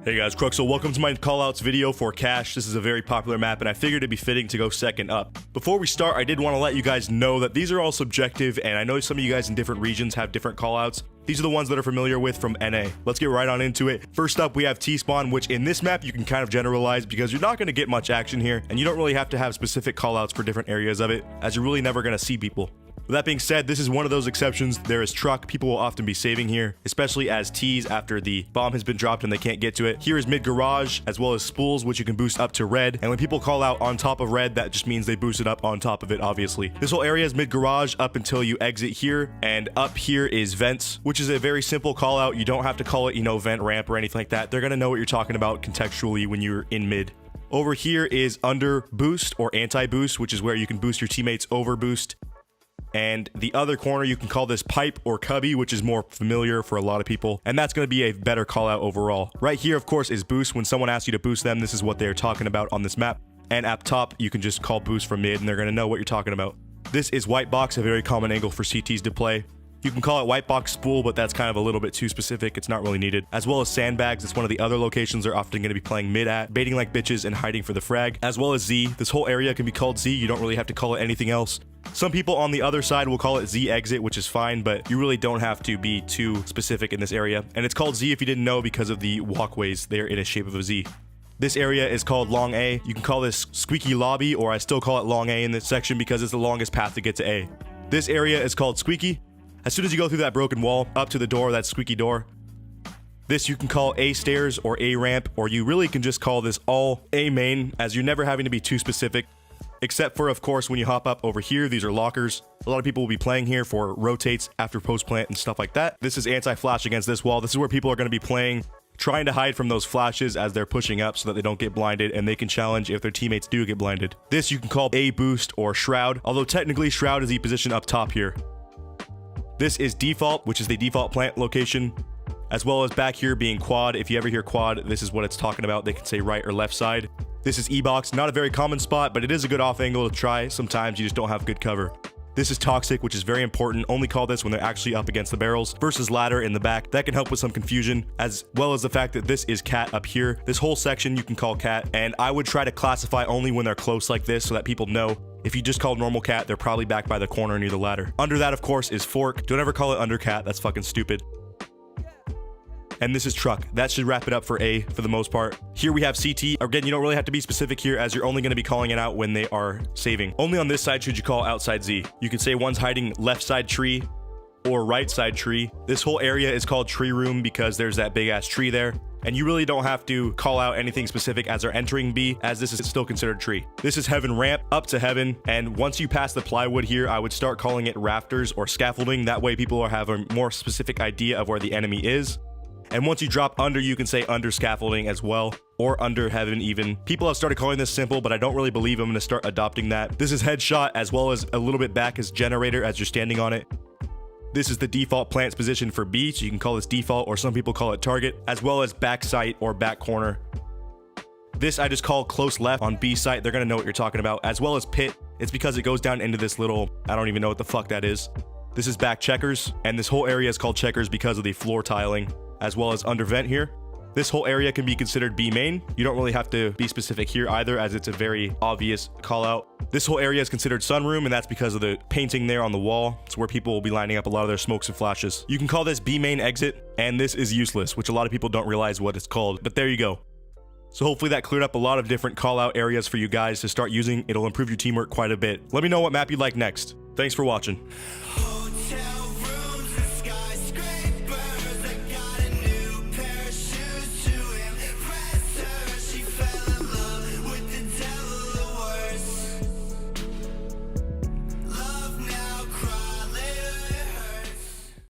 Hey guys, Cruxal, welcome to my callouts video for Cache. This is a very popular map and I figured it'd be fitting to go second up. Before we start, I did want to let you guys know that these are all subjective and I know some of you guys in different regions have different callouts. These are the ones that are familiar with from NA. Let's get right on into it. First up, we have T-Spawn, which in this map you can kind of generalize because you're not going to get much action here and you don't really have to have specific callouts for different areas of it, as you're really never going to see people. With that being said, this is one of those exceptions. There is truck. People will often be saving here, especially as T's after the bomb has been dropped and they can't get to it. Here is mid garage, as well as spools, which you can boost up to red. And when people call out on top of red, that just means they boosted up on top of it, obviously. This whole area is mid garage up until you exit here. And up here is vents, which is a very simple call out. You don't have to call it, vent ramp or anything like that. They're going to know what you're talking about contextually when you're in mid. Over here is under boost or anti boost, which is where you can boost your teammates over boost. And the other corner, you can call this pipe or cubby, which is more familiar for a lot of people. And that's going to be a better call out overall. Right here, of course, is boost. When someone asks you to boost them, this is what they're talking about on this map. And up top, you can just call boost from mid and they're going to know what you're talking about. This is white box, a very common angle for CTs to play. You can call it white box spool, but that's kind of a little bit too specific. It's not really needed. As well as sandbags, it's one of the other locations they're often going to be playing mid at, baiting like bitches and hiding for the frag. As well as Z. This whole area can be called Z. You don't really have to call it anything else. Some people on the other side will call it Z exit, which is fine, but you really don't have to be too specific in this area. And it's called Z if you didn't know because of the walkways. They're in a shape of a Z. This area is called long A. You can call this squeaky lobby, or I still call it long A in this section because it's the longest path to get to A. This area is called squeaky. As soon as you go through that broken wall up to the door, that squeaky door, this you can call A stairs or A ramp, or you really can just call this all A main, as you're never having to be too specific. Except for, of course, when you hop up over here, these are lockers. A lot of people will be playing here for rotates after post plant and stuff like that. This is anti-flash against this wall. This is where people are going to be playing, trying to hide from those flashes as they're pushing up so that they don't get blinded, and they can challenge if their teammates do get blinded. This you can call A boost or shroud, although technically shroud is the position up top here. This is default, which is the default plant location, as well as back here being quad. If you ever hear quad, this is what it's talking about. They can say right or left side. This is E-box, not a very common spot, but it is a good off angle to try. Sometimes you just don't have good cover. This is toxic, which is very important. Only call this when they're actually up against the barrels versus ladder in the back. That can help with some confusion, as well as the fact that this is cat up here. This whole section you can call cat, and I would try to classify only when they're close like this so that people know. If you just call normal cat, they're probably back by the corner near the ladder. Under that, of course, is fork. Don't ever call it under cat. That's fucking stupid. And this is truck. That should wrap it up for A for the most part. Here we have CT. Again, you don't really have to be specific here, as you're only going to be calling it out when they are saving. Only on this side should you call outside Z. You can say one's hiding left side tree or right side tree. This whole area is called tree room because there's that big ass tree there. And you really don't have to call out anything specific as they're entering B, as this is still considered tree. This is heaven ramp up to heaven. And once you pass the plywood here, I would start calling it rafters or scaffolding. That way people have a more specific idea of where the enemy is. And once you drop under, you can say under scaffolding as well, or under heaven even. People have started calling this simple, but I don't really believe I'm going to start adopting that. This is headshot, as well as a little bit back is generator as you're standing on it. This is the default plant's position for B, so you can call this default, or some people call it target, as well as back sight or back corner. This I just call close left on B site. They're going to know what you're talking about, as well as pit. It's because it goes down into this little, I don't even know what the fuck that is. This is back checkers, and this whole area is called checkers because of the floor tiling, as well as under vent here. This whole area can be considered B main. You don't really have to be specific here either, as it's a very obvious call out. This whole area is considered sunroom, and that's because of the painting there on the wall. It's where people will be lining up a lot of their smokes and flashes. You can call this B main exit, and this is useless, which a lot of people don't realize what it's called, but there you go. So hopefully that cleared up a lot of different call out areas for you guys to start using. It'll improve your teamwork quite a bit. Let me know what map you'd like next. Thanks for watching.